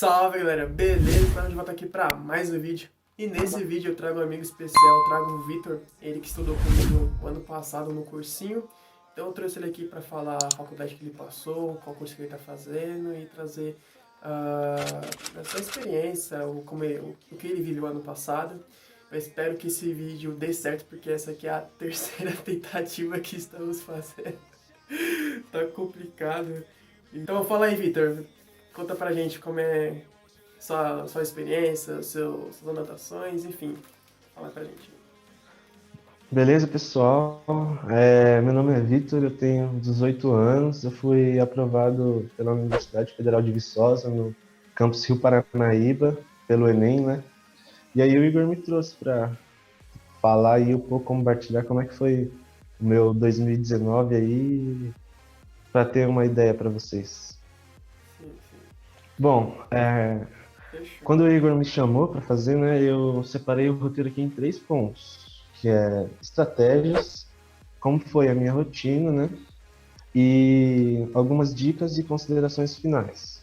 Salve galera, beleza? Estamos de volta aqui para mais um vídeo. E nesse vídeo eu trago um amigo especial, eu trago o Vitor, ele que estudou comigo o ano passado no cursinho. Então eu trouxe ele aqui para falar a faculdade que ele passou, qual curso que ele está fazendo e trazer a sua experiência, o que ele viveu ano passado. Eu espero que esse vídeo dê certo, porque essa aqui é a terceira tentativa que estamos fazendo. Tá complicado. Então fala aí, Vitor. Conta pra gente como é sua experiência, suas anotações, enfim. Fala pra gente. Beleza, pessoal? Meu nome é Vitor, eu tenho 18 anos, eu fui aprovado pela Universidade Federal de Viçosa, no campus Rio Paranaíba, pelo Enem, né? E aí o Igor me trouxe para falar aí um pouco, compartilhar como é que foi o meu 2019 aí, para ter uma ideia para vocês. Sim, sim. Bom, Fechou. quando o Igor me chamou para fazer, né, eu separei o roteiro aqui em 3 pontos, que é estratégias, como foi a minha rotina, né? E algumas dicas e considerações finais.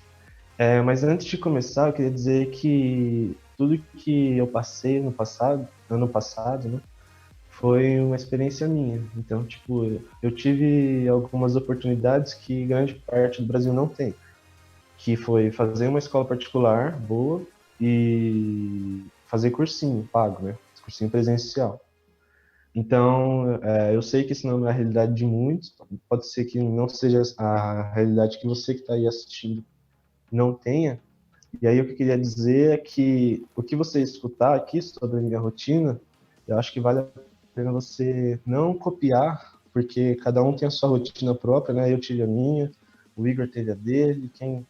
Mas antes de começar, eu queria dizer que tudo que eu passei no passado, ano passado, né, foi uma experiência minha. Então, tipo, eu tive algumas oportunidades que grande parte do Brasil não tem, que foi fazer uma escola particular boa e fazer cursinho pago, né, cursinho presencial. Então, eu sei que isso não é a realidade de muitos, pode ser que não seja a realidade que você que está aí assistindo não tenha. E aí o que eu queria dizer é que o que você escutar aqui sobre a minha rotina, eu acho que vale a pena você não copiar, porque cada um tem a sua rotina própria, né? Eu tive a minha, o Igor teve a dele, quem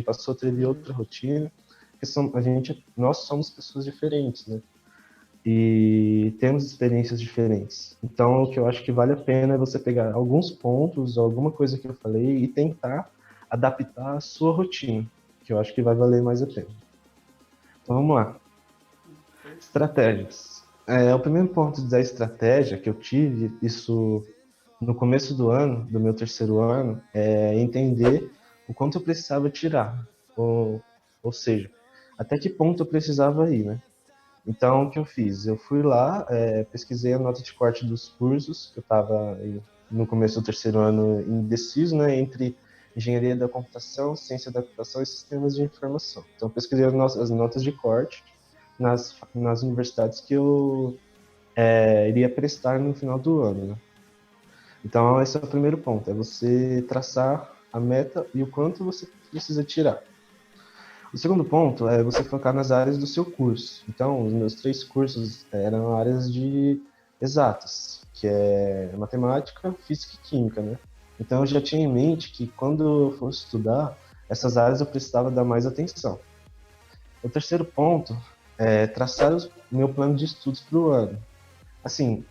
passou teve Uhum. outra rotina, porque nós somos pessoas diferentes, né? E temos experiências diferentes. Então, o que eu acho que vale a pena é você pegar alguns pontos, alguma coisa que eu falei e tentar adaptar a sua rotina, que eu acho que vai valer mais a pena. Então, vamos lá. Fechou. Estratégias. O primeiro ponto da estratégia que eu tive, isso no começo do ano, do meu terceiro ano, é entender o quanto eu precisava tirar, ou seja, até que ponto eu precisava ir, né? Então, o que eu fiz? Eu fui lá, pesquisei a nota de corte dos cursos, que eu estava no começo do terceiro ano indeciso, né, entre engenharia da computação, ciência da computação e sistemas de informação. Então, eu pesquisei as notas de corte nas universidades que eu iria prestar no final do ano, né? Então, esse é o primeiro ponto, é você traçar a meta e o quanto você precisa tirar. O segundo ponto é você focar nas áreas do seu curso. Então, os meus 3 cursos eram áreas de exatas, que é matemática, física e química, né? Então, eu já tinha em mente que quando eu fosse estudar, essas áreas eu precisava dar mais atenção. O terceiro ponto é traçar o meu plano de estudos para o ano. Assim,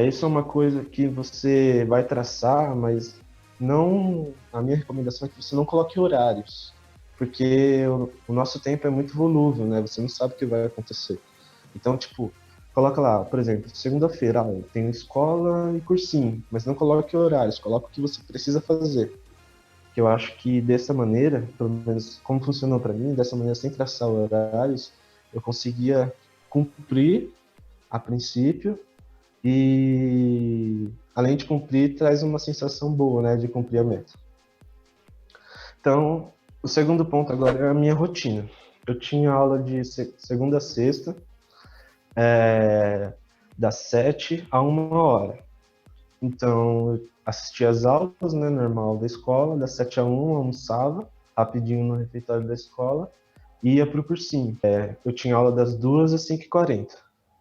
isso é uma coisa que você vai traçar, mas não. A minha recomendação é que você não coloque horários, porque o nosso tempo é muito volúvel, né? Você não sabe o que vai acontecer. Então, tipo, coloca lá, por exemplo, segunda-feira, eu tenho escola e cursinho, mas não coloque horários, coloque o que você precisa fazer. Que eu acho que dessa maneira, pelo menos como funcionou para mim, dessa maneira sem traçar horários, eu conseguia cumprir a princípio e além de cumprir, traz uma sensação boa, né, de cumprir a meta. Então, o segundo ponto agora é a minha rotina. Eu tinha aula de segunda a sexta, das 7 a 1 hora. Então, eu assistia às aulas, né, normal da escola, das 7 a 1, almoçava rapidinho no refeitório da escola e ia para o cursinho. Eu tinha aula das 2 às 5h40.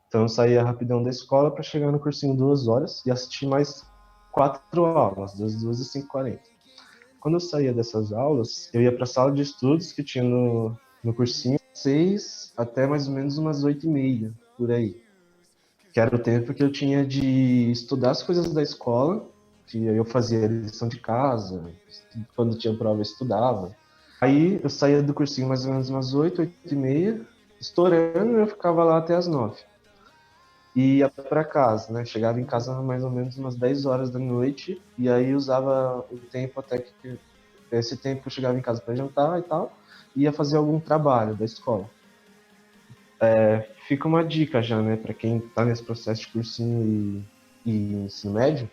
Então eu saía rapidão da escola para chegar no cursinho 2 horas e assistir mais 4 aulas, das 2 às 5h40. Quando eu saía dessas aulas, eu ia para a sala de estudos que tinha no cursinho, 6 até mais ou menos umas 8h30, por aí. Que era o tempo que eu tinha de estudar as coisas da escola, que eu fazia lição de casa, quando tinha prova eu estudava. Aí eu saía do cursinho mais ou menos umas 8h30, estourando, eu ficava lá até as 9h e ia para casa, né? Chegava em casa mais ou menos umas 10 horas da noite e aí usava o tempo até que esse tempo eu chegava em casa para jantar e tal, ia fazer algum trabalho da escola. Fica uma dica já, né, para quem está nesse processo de cursinho e ensino médio,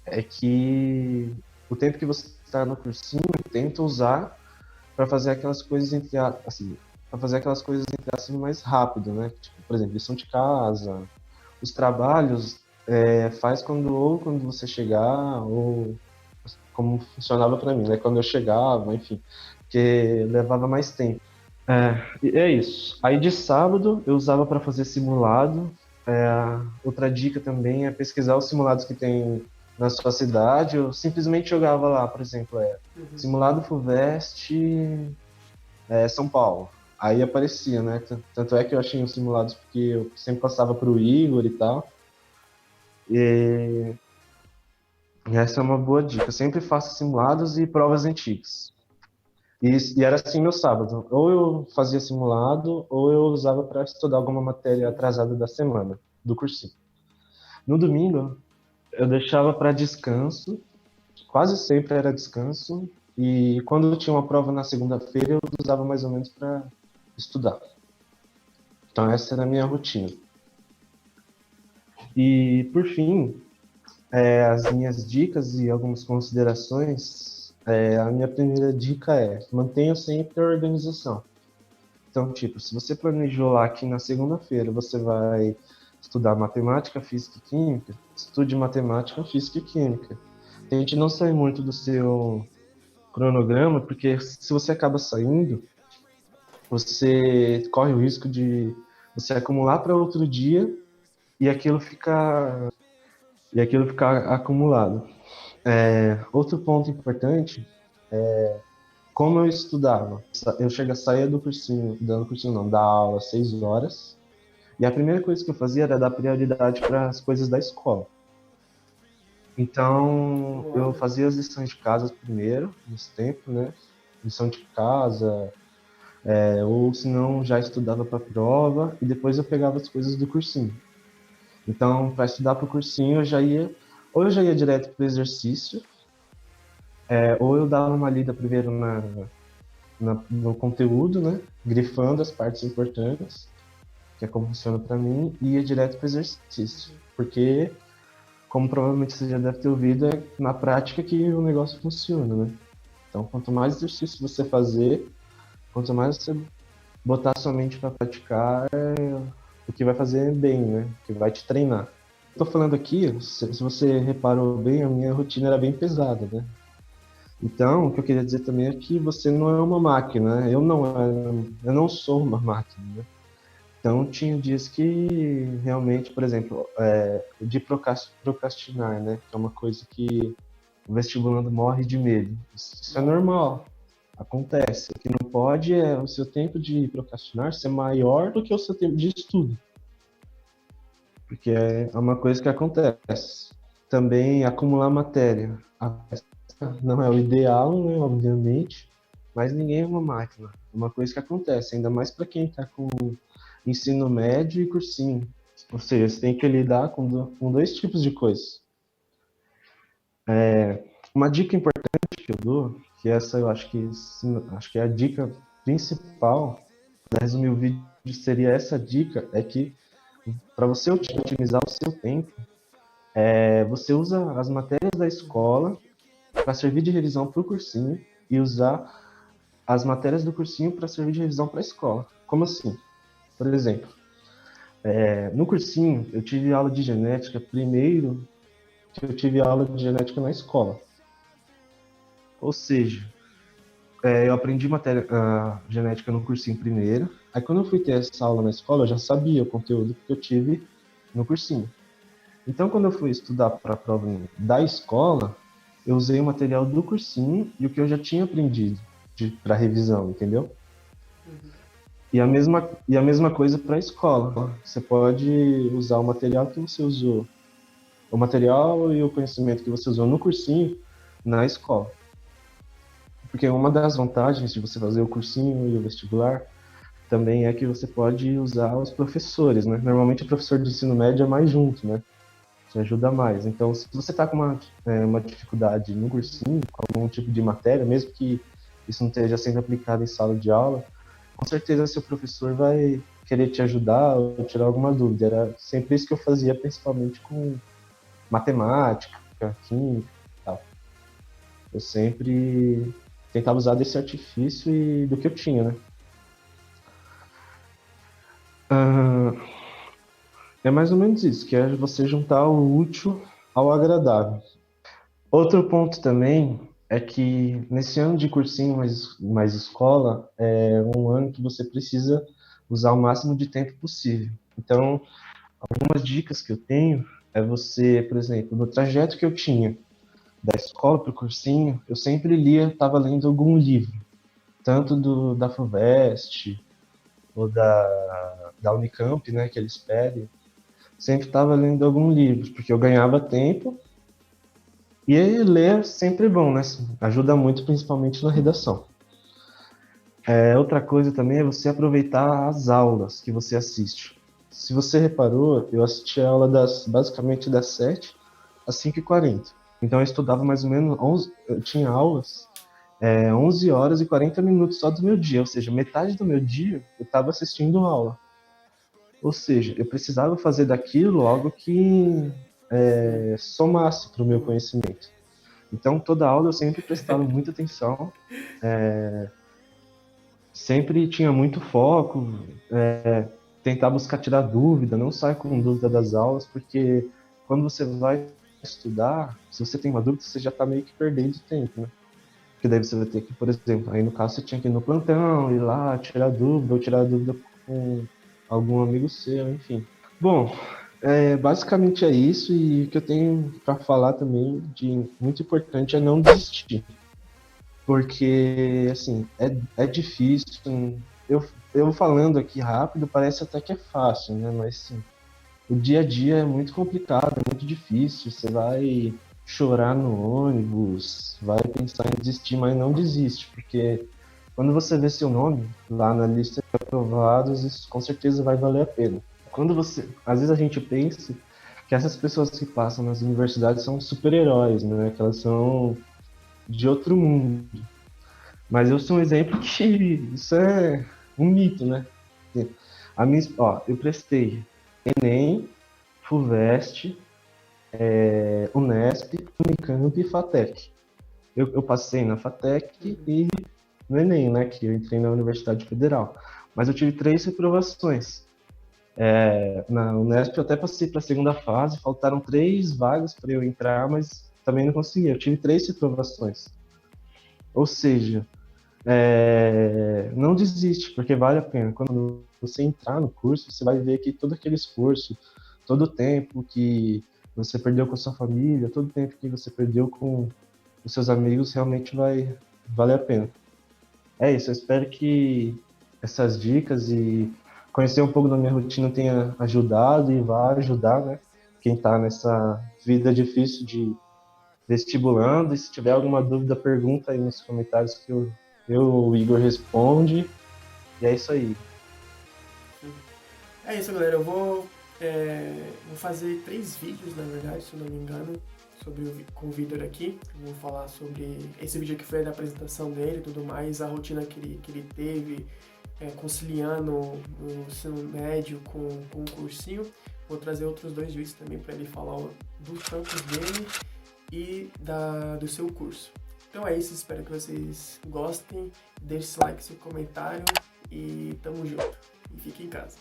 é que o tempo que você está no cursinho, tenta usar para fazer aquelas coisas assim, para fazer aquelas coisas mais rápido, né? Tipo, por exemplo, lição de casa, os trabalhos faz quando você chegar ou como funcionava para mim, né? Quando eu chegava, enfim, porque levava mais tempo. É isso. Aí de sábado eu usava para fazer simulado. Outra dica também é pesquisar os simulados que tem na sua cidade. Eu simplesmente jogava lá, por exemplo, Uhum. simulado Fuvest São Paulo. Aí aparecia, né? Tanto é que eu achei os simulados porque eu sempre passava pro Igor e tal. E essa é uma boa dica. Eu sempre faço simulados e provas antigas. E era assim meu sábado. Ou eu fazia simulado, ou eu usava para estudar alguma matéria atrasada da semana, do cursinho. No domingo, eu deixava para descanso, quase sempre era descanso, e quando eu tinha uma prova na segunda-feira, eu usava mais ou menos para estudar. Então, essa era a minha rotina. E, por fim, as minhas dicas e algumas considerações. A minha primeira dica é: mantenha sempre a organização. Então, tipo, se você planejou lá que na segunda-feira você vai estudar matemática, física e química, estude matemática, física e química. Tente não sair muito do seu cronograma, porque se você acaba saindo, você corre o risco de você acumular para outro dia e aquilo ficar acumulado. Outro ponto importante, como eu estudava, saía do cursinho, dando cursinho não, da aula às 6 horas, e a primeira coisa que eu fazia era dar prioridade para as coisas da escola. Então, eu Olha. fazia as lições de casa primeiro, nesse tempo, né? Lição de casa, ou se não, já estudava para a prova, e depois eu pegava as coisas do cursinho. Então, para estudar para o cursinho, ou eu já ia direto para o exercício, ou eu dava uma lida primeiro no conteúdo, né? Grifando as partes importantes, que é como funciona para mim, e ia direto para o exercício. Porque, como provavelmente você já deve ter ouvido, é na prática que o negócio funciona, né? Então, quanto mais exercício você fazer, quanto mais você botar sua mente para praticar, o que vai fazer bem, né? O que vai te treinar. Estou falando aqui, se você reparou bem, a minha rotina era bem pesada, né? Então, o que eu queria dizer também é que você não é uma máquina, né? Eu não sou uma máquina, né? Então, tinha dias que realmente, por exemplo, de procrastinar, né? Que é uma coisa que o vestibulando morre de medo. Isso é normal, acontece. O que não pode é o seu tempo de procrastinar ser maior do que o seu tempo de estudo, porque é uma coisa que acontece. Também acumular matéria. Não é o ideal, né, obviamente, mas ninguém é uma máquina. É uma coisa que acontece, ainda mais para quem está com ensino médio e cursinho. Ou seja, você tem que lidar com dois tipos de coisas. Uma dica importante que eu dou, que essa eu acho que é a dica principal, para resumir o vídeo, seria essa dica, é que para você otimizar o seu tempo, você usa as matérias da escola para servir de revisão para o cursinho e usar as matérias do cursinho para servir de revisão para a escola. Como assim? Por exemplo, no cursinho eu tive aula de genética primeiro que eu tive aula de genética na escola. Ou seja, eu aprendi genética no cursinho primeiro. Aí quando eu fui ter essa aula na escola, eu já sabia o conteúdo que eu tive no cursinho. Então, quando eu fui estudar para a prova da escola, eu usei o material do cursinho e o que eu já tinha aprendido para revisão, entendeu? Uhum. E a mesma coisa para a escola. Você pode usar o material que você usou, o material e o conhecimento que você usou no cursinho na escola. Porque uma das vantagens de você fazer o cursinho e o vestibular também é que você pode usar os professores, né? Normalmente o professor de ensino médio é mais junto, né? te ajuda mais. Então, se você está com uma dificuldade no cursinho, com algum tipo de matéria, mesmo que isso não esteja sendo aplicado em sala de aula, com certeza seu professor vai querer te ajudar ou tirar alguma dúvida. Era sempre isso que eu fazia, principalmente com matemática, química e tal. Eu sempre tentava usar desse artifício e do que eu tinha, né? Ah, é mais ou menos isso, que é você juntar o útil ao agradável. Outro ponto também é que nesse ano de cursinho mais escola, é um ano que você precisa usar o máximo de tempo possível. Então, algumas dicas que eu tenho é você, por exemplo, no trajeto que eu tinha da escola para o cursinho, eu sempre lia, estava lendo algum livro, tanto da FUVEST ou da Unicamp, né, que eles pedem, sempre estava lendo algum livro, porque eu ganhava tempo e ler é sempre bom, né? Ajuda muito, principalmente na redação. Outra coisa também é você aproveitar as aulas que você assiste. Se você reparou, eu assisti a aula basicamente das 7 às 5h40. Então eu estudava mais ou menos 11, eu tinha aulas 11 horas e 40 minutos só do meu dia, ou seja, metade do meu dia eu estava assistindo aula. Ou seja, eu precisava fazer daquilo algo que Sim. somasse para o meu Uhum. conhecimento. Então, toda aula eu sempre prestava muita atenção, sempre tinha muito foco, tentar buscar tirar dúvida, não sair com dúvida das aulas, porque quando você vai estudar, se você tem uma dúvida, você já está meio que perdendo tempo, né? Porque daí você vai ter que, por exemplo, aí no caso você tinha que ir no plantão, ir lá, tirar dúvida, ou tirar dúvida com algum amigo seu, enfim. Bom, basicamente é isso, e o que eu tenho para falar também de muito importante é não desistir. Porque, assim, é difícil. Eu falando aqui rápido parece até que é fácil, né? Mas, assim, o dia a dia é muito complicado, é muito difícil. Você vai chorar no ônibus, vai pensar em desistir, mas não desiste, porque quando você vê seu nome lá na lista de aprovados, isso com certeza vai valer a pena. Às vezes a gente pensa que essas pessoas que passam nas universidades são super-heróis, né? Que elas são de outro mundo. Mas eu sou um exemplo que isso é um mito, né? Eu prestei Enem, FUVEST, Unesp, Unicamp e FATEC. Eu passei na FATEC Uhum. e no Enem, né? Que eu entrei na Universidade Federal. Mas eu tive 3 reprovações. Na Unesp eu até passei para a segunda fase, faltaram 3 vagas para eu entrar, mas também não consegui. Eu tive 3 reprovações. Ou seja, não desiste, porque vale a pena. Quando você entrar no curso, você vai ver que todo aquele esforço, todo o tempo que você perdeu com a sua família, todo o tempo que você perdeu com os seus amigos, realmente vai valer a pena. É isso, eu espero que essas dicas e conhecer um pouco da minha rotina tenha ajudado e vá ajudar, né? Quem está nessa vida difícil de vestibulando. E se tiver alguma dúvida, pergunta aí nos comentários que o Igor responde. E é isso aí. Sim. É isso, galera. Vou fazer 3 vídeos, na verdade, se eu não me engano, com o Vitor aqui. Eu vou falar sobre esse vídeo que foi da apresentação dele e tudo mais, a rotina que ele teve, conciliando o ensino médio com o cursinho. Vou trazer outros 2 vídeos também para ele falar dos campos dele e do seu curso. Então é isso, espero que vocês gostem. Deixe seu like, seu comentário e tamo junto. E fique em casa.